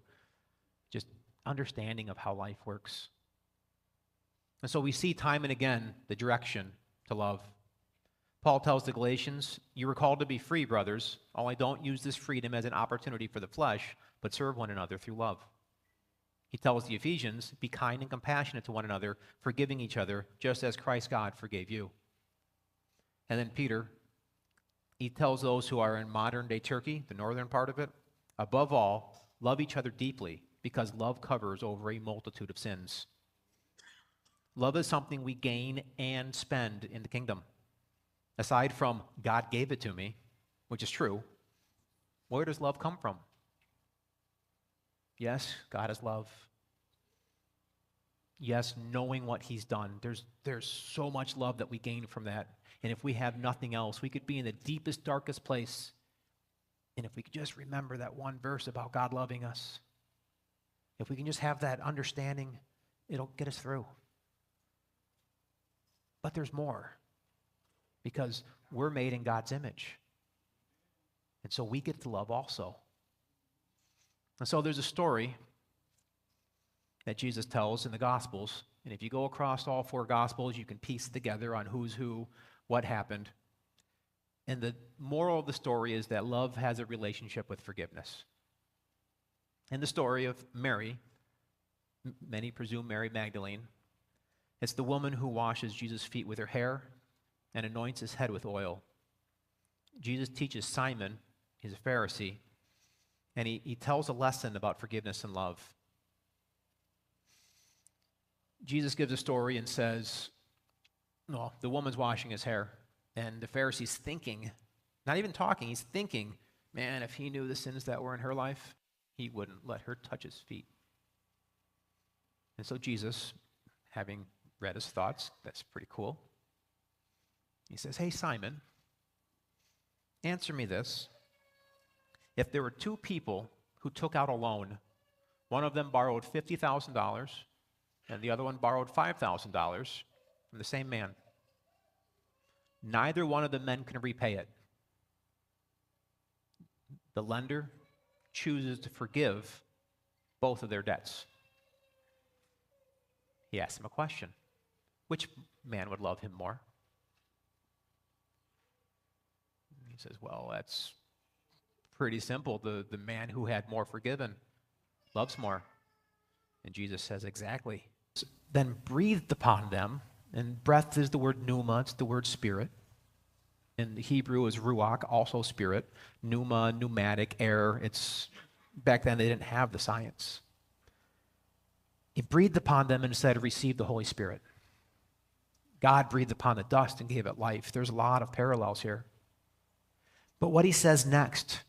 Just understanding of how life works. And so we see time and again the direction to love. Paul tells the Galatians, "You were called to be free, brothers, only don't use this freedom as an opportunity for the flesh, but serve one another through love." He tells the Ephesians, "Be kind and compassionate to one another, forgiving each other, just as Christ God forgave you." And then Peter, he tells those who are in modern-day Turkey, the northern part of it, "Above all, love each other deeply, because love covers over a multitude of sins." Love is something we gain and spend in the kingdom. Aside from God gave it to me, which is true, where does love come from? Yes, God is love. Yes, knowing what he's done. There's so much love that we gain from that. And if we have nothing else, we could be in the deepest, darkest place. And if we could just remember that one verse about God loving us, if we can just have that understanding, it'll get us through. But there's more, because we're made in God's image. And so we get to love also. And so there's a story that Jesus tells in the Gospels. And if you go across all four Gospels, you can piece together on who's who, what happened. And the moral of the story is that love has a relationship with forgiveness. In the story of Mary, many presume Mary Magdalene, it's the woman who washes Jesus' feet with her hair and anoints his head with oil. Jesus teaches Simon, he's a Pharisee, and he tells a lesson about forgiveness and love. Jesus gives a story and says, well, the woman's washing his hair, and the Pharisee's thinking, not even talking, he's thinking, man, if he knew the sins that were in her life, he wouldn't let her touch his feet. And so Jesus, having read his thoughts, that's pretty cool, he says, "Hey, Simon, answer me this. If there were two people who took out a loan, one of them borrowed $50,000 and the other one borrowed $5,000 from the same man, neither one of the men can repay it. The lender chooses to forgive both of their debts." He asked him a question. Which man would love him more? He says, well, that's pretty simple. The man who had more forgiven loves more. And Jesus says, exactly. Then breathed upon them, and breath is the word pneuma, it's the word spirit. In the Hebrew is ruach, also spirit. Pneuma, pneumatic, air. Back then they didn't have the science. He breathed upon them and said, receive the Holy Spirit. God breathed upon the dust and gave it life. There's a lot of parallels here. But what he says next,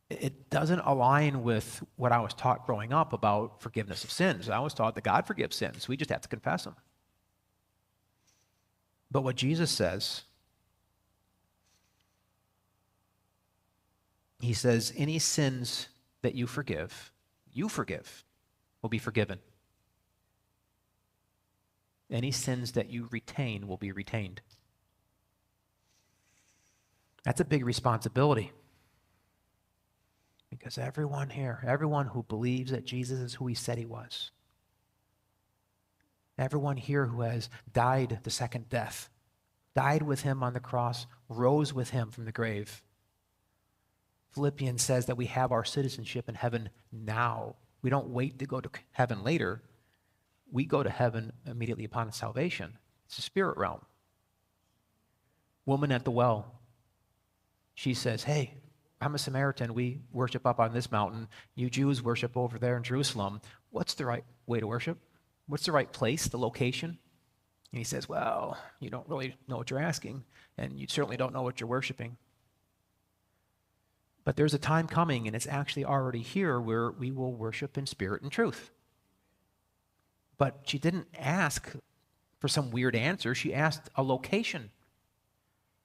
it doesn't align with what I was taught growing up about forgiveness of sins. I was taught that God forgives sins. We just have to confess them. But what Jesus says, he says, any sins that you forgive, will be forgiven. Any sins that you retain will be retained. That's a big responsibility. Because everyone here, everyone who believes that Jesus is who he said he was, everyone here who has died the second death, died with him on the cross, rose with him from the grave. Philippians says that we have our citizenship in heaven now. We don't wait to go to heaven later. We go to heaven immediately upon salvation. It's a spirit realm. Woman at the well, she says, hey, I'm a Samaritan. We worship up on this mountain. You Jews worship over there in Jerusalem. What's the right way to worship? What's the right place, the location? And he says, well, you don't really know what you're asking, and you certainly don't know what you're worshiping. But there's a time coming, and it's actually already here, where we will worship in spirit and truth. But she didn't ask for some weird answer. She asked a location.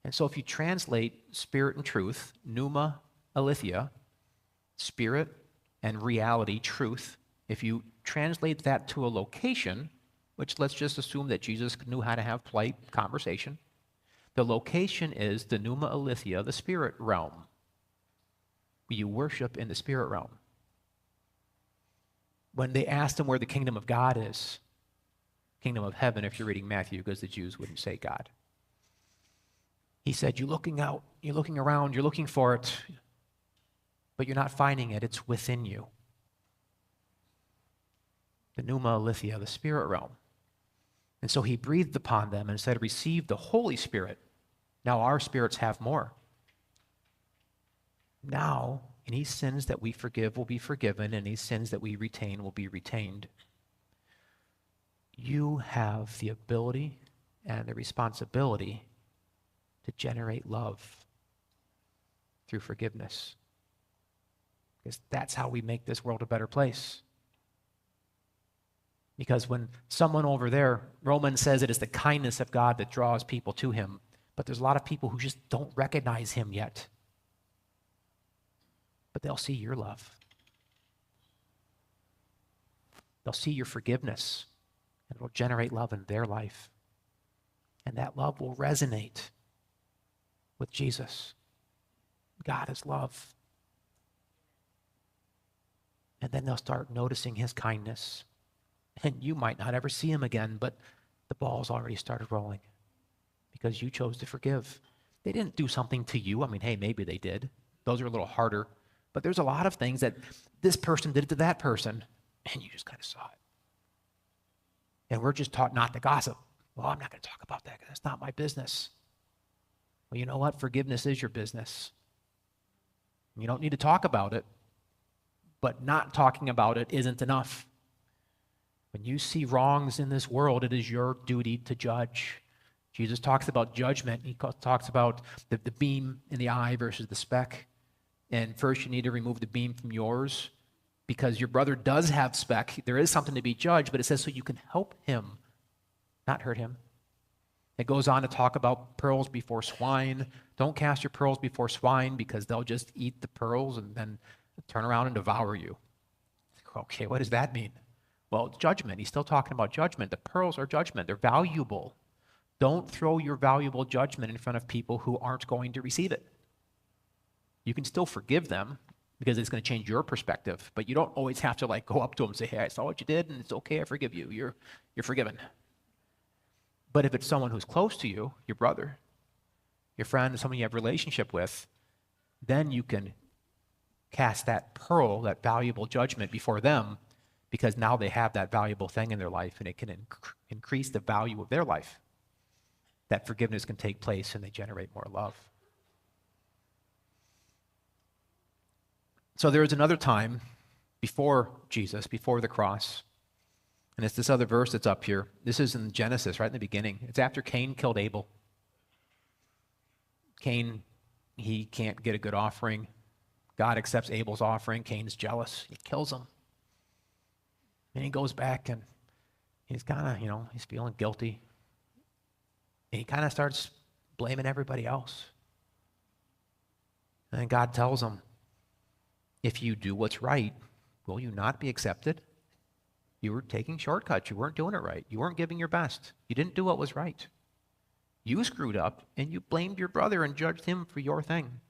And so if you translate spirit and truth, pneuma, aletheia, spirit and reality, truth, if you translate that to a location, which let's just assume that Jesus knew how to have polite conversation, the location is the pneuma aletheia, the spirit realm. You worship in the spirit realm. When they asked him where the kingdom of God is, kingdom of heaven, if you're reading Matthew, because the Jews wouldn't say God. He said, you're looking out, you're looking around, you're looking for it, but you're not finding it. It's within you. The pneuma aletheia, the spirit realm. And so he breathed upon them and said, receive the Holy Spirit. Now our spirits have more. Now, any sins that we forgive will be forgiven, and any sins that we retain will be retained. You have the ability and the responsibility to generate love through forgiveness. Because that's how we make this world a better place. Because when someone over there, Romans says it is the kindness of God that draws people to him, but there's a lot of people who just don't recognize him yet. But they'll see your love. They'll see your forgiveness, and it will generate love in their life. And that love will resonate with Jesus. God is love. And then they'll start noticing his kindness. And you might not ever see him again, but the ball's already started rolling because you chose to forgive. They didn't do something to you. I mean, hey, maybe they did. Those are a little harder. But there's a lot of things that this person did to that person, and you just kind of saw it. And we're just taught not to gossip. Well, I'm not going to talk about that because that's not my business. Well, you know what? Forgiveness is your business. You don't need to talk about it, but not talking about it isn't enough. When you see wrongs in this world, it is your duty to judge. Jesus talks about judgment. He talks about the beam in the eye versus the speck. And first you need to remove the beam from yours because your brother does have speck. There is something to be judged, but it says so you can help him, not hurt him. It goes on to talk about pearls before swine. Don't cast your pearls before swine because they'll just eat the pearls and then turn around and devour you. Okay, what does that mean? Well, judgment. He's still talking about judgment. The pearls are judgment. They're valuable. Don't throw your valuable judgment in front of people who aren't going to receive it. You can still forgive them because it's going to change your perspective, but you don't always have to go up to them and say, hey, I saw what you did and it's okay, I forgive you. You're forgiven. But if it's someone who's close to you, your brother, your friend, someone you have a relationship with, then you can cast that pearl, that valuable judgment before them because now they have that valuable thing in their life and it can increase the value of their life. That forgiveness can take place and they generate more love. So there is another time before Jesus, before the cross, and it's this other verse that's up here. This is in Genesis, right in the beginning. It's after Cain killed Abel. Cain, he can't get a good offering. God accepts Abel's offering. Cain's jealous. He kills him. And he goes back and he's kind of, he's feeling guilty. And he kind of starts blaming everybody else. And then God tells him, if you do what's right, will you not be accepted? You were taking shortcuts. You weren't doing it right. You weren't giving your best. You didn't do what was right. You screwed up, and you blamed your brother and judged him for your thing.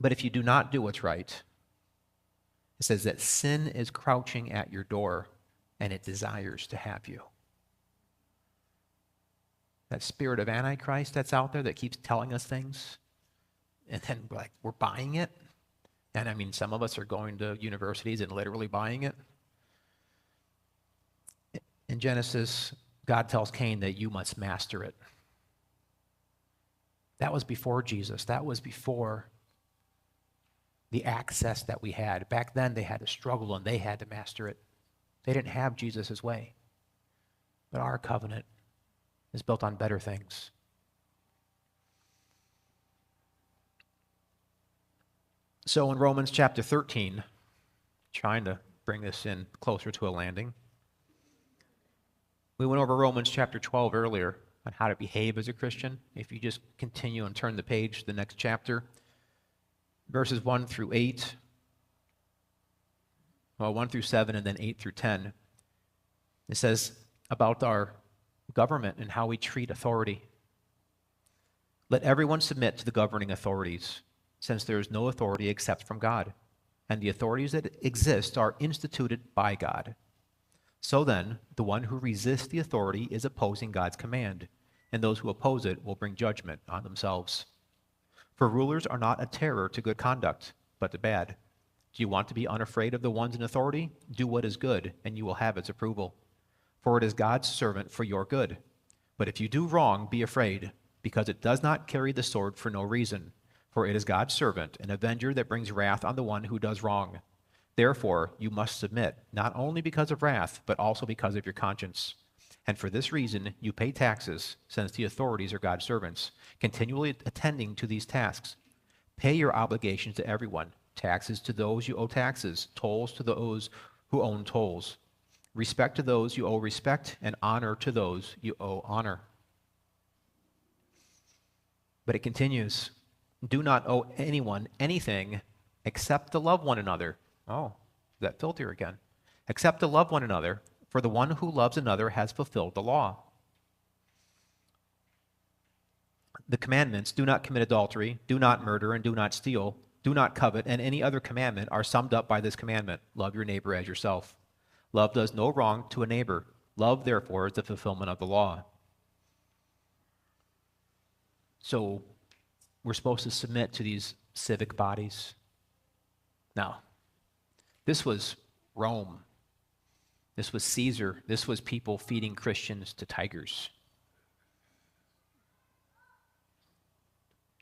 But if you do not do what's right, it says that sin is crouching at your door, and it desires to have you. That spirit of Antichrist that's out there that keeps telling us things, and then we're buying it. And I mean, some of us are going to universities and literally buying it. In Genesis, God tells Cain that you must master it. That was before Jesus. That was before the access that we had. Back then, they had to struggle and they had to master it. They didn't have Jesus' way. But our covenant is built on better things. So in Romans chapter 13, trying to bring this in closer to a landing, we went over Romans chapter 12 earlier on how to behave as a Christian. If you just continue and turn the page, the next chapter, verses 1 through 8, 1 through 7, and then 8 through 10, it says about our government and how we treat authority. Let everyone submit to the governing authorities, since there is no authority except from God, and the authorities that exist are instituted by God. So then, the one who resists the authority is opposing God's command, and those who oppose it will bring judgment on themselves. For rulers are not a terror to good conduct, but to bad. Do you want to be unafraid of the ones in authority? Do what is good, and you will have its approval. For it is God's servant for your good. But if you do wrong, be afraid, because it does not carry the sword for no reason. For it is God's servant, an avenger that brings wrath on the one who does wrong. Therefore, you must submit, not only because of wrath, but also because of your conscience. And for this reason, you pay taxes, since the authorities are God's servants, continually attending to these tasks. Pay your obligations to everyone, taxes to those you owe taxes, tolls to those who own tolls. Respect to those you owe respect, and honor to those you owe honor. But it continues, do not owe anyone anything except to love one another. Oh, that filter again. Except to love one another, for the one who loves another has fulfilled the law. The commandments, do not commit adultery, do not murder, and do not steal, do not covet, and any other commandment are summed up by this commandment: love your neighbor as yourself. Love does no wrong to a neighbor. Love, therefore, is the fulfillment of the law. So, we're supposed to submit to these civic bodies. Now, this was Rome. This was Caesar. This was people feeding Christians to tigers.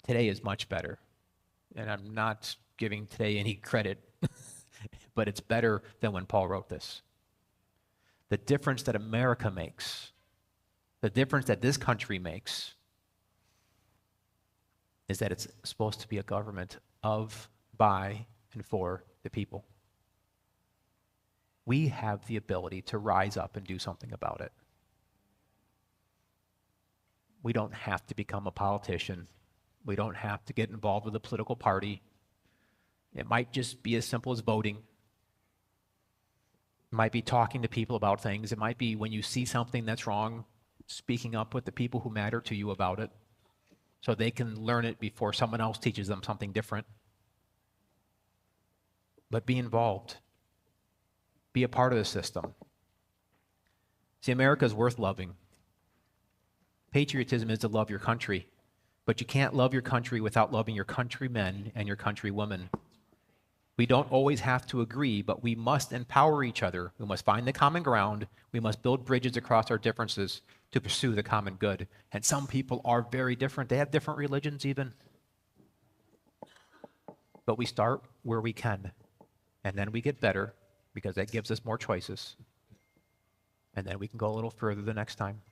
Today is much better. And I'm not giving today any credit, but it's better than when Paul wrote this. The difference that America makes, the difference that this country makes, is that it's supposed to be a government of, by, and for the people. We have the ability to rise up and do something about it. We don't have to become a politician. We don't have to get involved with a political party. It might just be as simple as voting. It might be talking to people about things. It might be when you see something that's wrong, speaking up with the people who matter to you about it, so they can learn it before someone else teaches them something different. But be involved. Be a part of the system. See, America is worth loving. Patriotism is to love your country, but you can't love your country without loving your countrymen and your countrywomen. We don't always have to agree, but we must empower each other. We must find the common ground. We must build bridges across our differences to pursue the common good. And some people are very different. They have different religions even. But we start where we can, and then we get better because that gives us more choices. And then we can go a little further the next time,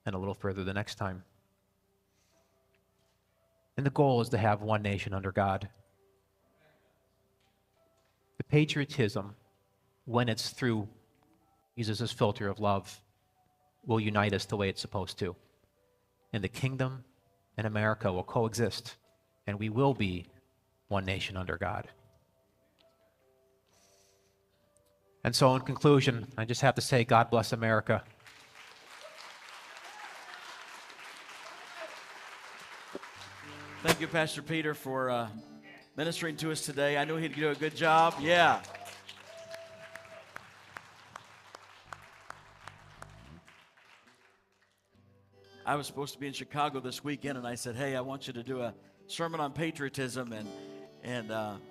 and a little further the next time. And the goal is to have one nation under God. The patriotism, when it's through Jesus' filter of love, will unite us the way it's supposed to. And the kingdom and America will coexist, and we will be one nation under God. And so in conclusion, I just have to say, God bless America. Thank you, Pastor Peter, for ministering to us today. I knew he'd do a good job. Yeah. I was supposed to be in Chicago this weekend, and I said, hey, I want you to do a sermon on patriotism, and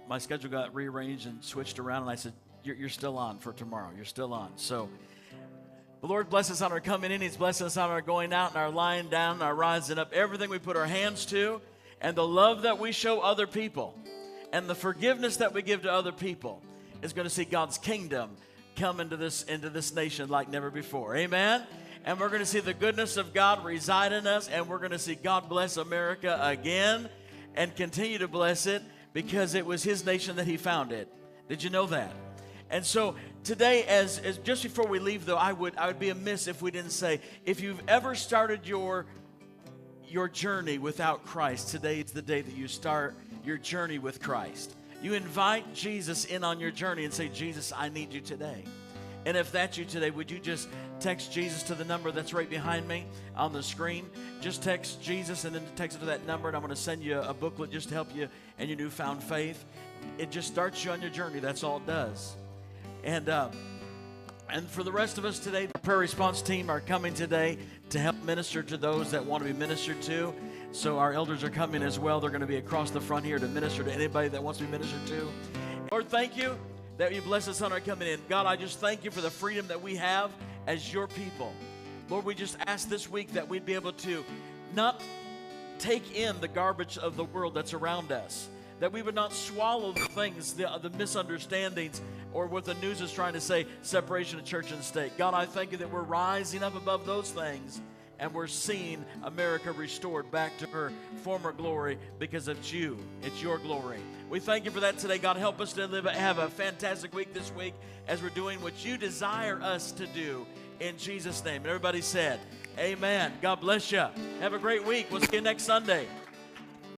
my schedule got rearranged and switched around, and I said, you're still on for tomorrow. You're still on. So the Lord bless us on our coming in. He's blessing us on our going out and our lying down and our rising up. Everything we put our hands to, and the love that we show other people, and the forgiveness that we give to other people is going to see God's kingdom come into this nation like never before. Amen? And we're going to see the goodness of God reside in us, and we're going to see God bless America again and continue to bless it because it was His nation that He founded. Did you know that? And so today, as just before we leave, though, I would be amiss if we didn't say, if you've ever started your journey without Christ, today is the day that you start your journey with Christ. You invite Jesus in on your journey and say, Jesus, I need you today. And if that's you today, would you just text Jesus to the number that's right behind me on the screen? Just text Jesus and then text it to that number, and I'm going to send you a booklet just to help you in your newfound faith. It just starts you on your journey. That's all it does. And for the rest of us today, the prayer response team are coming today to help minister to those that want to be ministered to. So our elders are coming as well. They're going to be across the front here to minister to anybody that wants to be ministered to. Lord, thank you that you bless us on our coming in. God, I just thank you for the freedom that we have as your people. Lord, we just ask this week that we'd be able to not take in the garbage of the world that's around us, that we would not swallow the things, the misunderstandings, or what the news is trying to say, separation of church and state. God, I thank you that we're rising up above those things, and we're seeing America restored back to her former glory because of you. It's your glory. We thank you for that today. God, help us to have a fantastic week this week as we're doing what you desire us to do in Jesus' name. And everybody said, amen. God bless you. Have a great week. We'll see you next Sunday.